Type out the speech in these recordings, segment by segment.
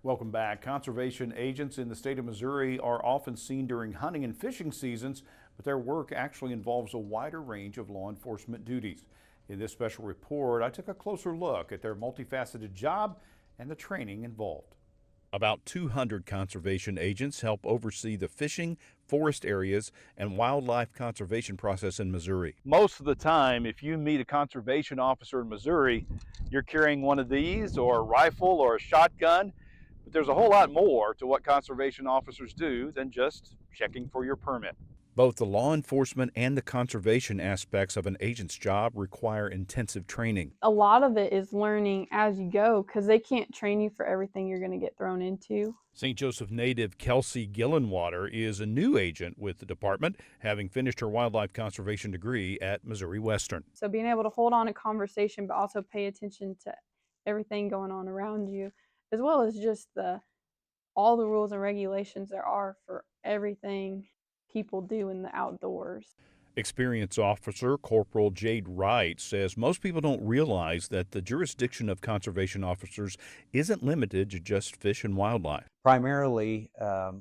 Welcome back. Conservation agents in the state of Missouri are often seen during hunting and fishing seasons, but their work actually involves a wider range of law enforcement duties. In this special report, I took a closer look at their multifaceted job and the training involved. About 200 conservation agents help oversee the fishing, forest areas, and wildlife conservation process in Missouri. Most of the time, if you meet a conservation officer in Missouri, you're carrying one of these, or a rifle, or a shotgun. But there's a whole lot more to what conservation officers do than just checking for your permit. Both the law enforcement and the conservation aspects of an agent's job require intensive training. A lot of it is learning as you go because they can't train you for everything you're going to get thrown into. St. Joseph native Kelsey Gillenwater is a new agent with the department, having finished her wildlife conservation degree at Missouri Western. So being able to hold on a conversation but also pay attention to everything going on around you, as well as just all the rules and regulations there are for everything people do in the outdoors. Experienced officer Corporal Jade Wright says most people don't realize that the jurisdiction of conservation officers isn't limited to just fish and wildlife. Primarily,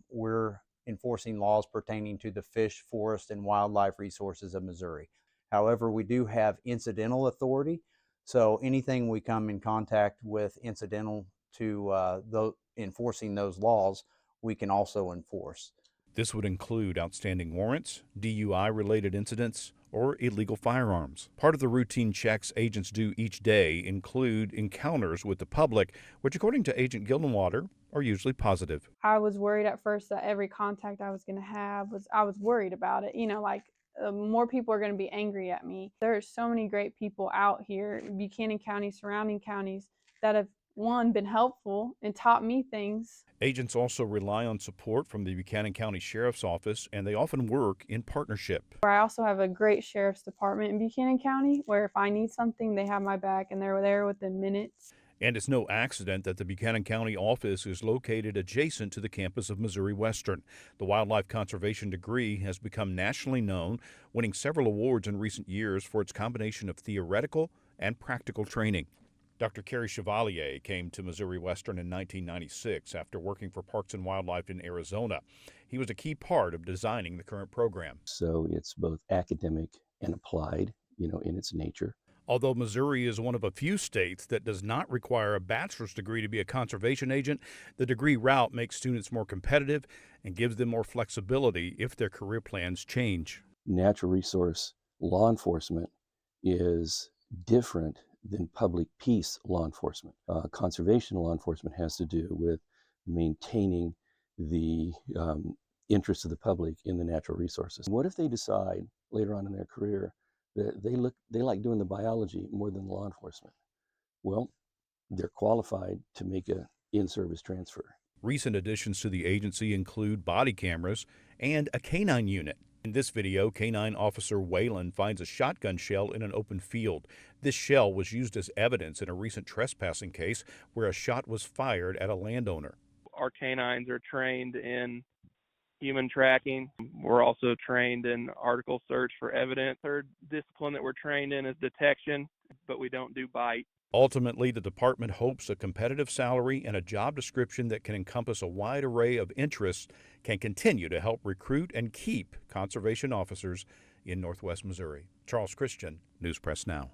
we're enforcing laws pertaining to the fish, forest, and wildlife resources of Missouri. However, we do have incidental authority, so anything we come in contact with incidental to enforcing those laws, we can also enforce. This would include outstanding warrants, DUI-related incidents, or illegal firearms. Part of the routine checks agents do each day include encounters with the public, which, according to Agent Gillenwater, are usually positive. I was worried at first that every contact I was going to have I was worried about it. More people are going to be angry at me. There are so many great people out here, Buchanan County, surrounding counties, that have been helpful and taught me things. Agents also rely on support from the Buchanan County Sheriff's Office, and they often work in partnership. I also have a great sheriff's department in Buchanan County where if I need something, they have my back and they're there within minutes. And it's no accident that the Buchanan County office is located adjacent to the campus of Missouri Western. The wildlife conservation degree has become nationally known, winning several awards in recent years for its combination of theoretical and practical training. Dr. Kerry Chevalier came to Missouri Western in 1996 after working for Parks and Wildlife in Arizona. He was a key part of designing the current program. So it's both academic and applied, in its nature. Although Missouri is one of a few states that does not require a bachelor's degree to be a conservation agent, the degree route makes students more competitive and gives them more flexibility if their career plans change. Natural resource law enforcement is different than public peace law enforcement. Conservation law enforcement has to do with maintaining the interests of the public in the natural resources. What if they decide later on in their career that they like doing the biology more than law enforcement? Well, they're qualified to make a in-service transfer. Recent additions to the agency include body cameras and a canine unit. In this video, Canine Officer Whalen finds a shotgun shell in an open field. This shell was used as evidence in a recent trespassing case where a shot was fired at a landowner. Our canines are trained in human tracking. We're also trained in article search for evidence. Third discipline that we're trained in is detection, but we don't do bite. Ultimately, the department hopes a competitive salary and a job description that can encompass a wide array of interests can continue to help recruit and keep conservation officers in Northwest Missouri. Charles Christian, News Press Now.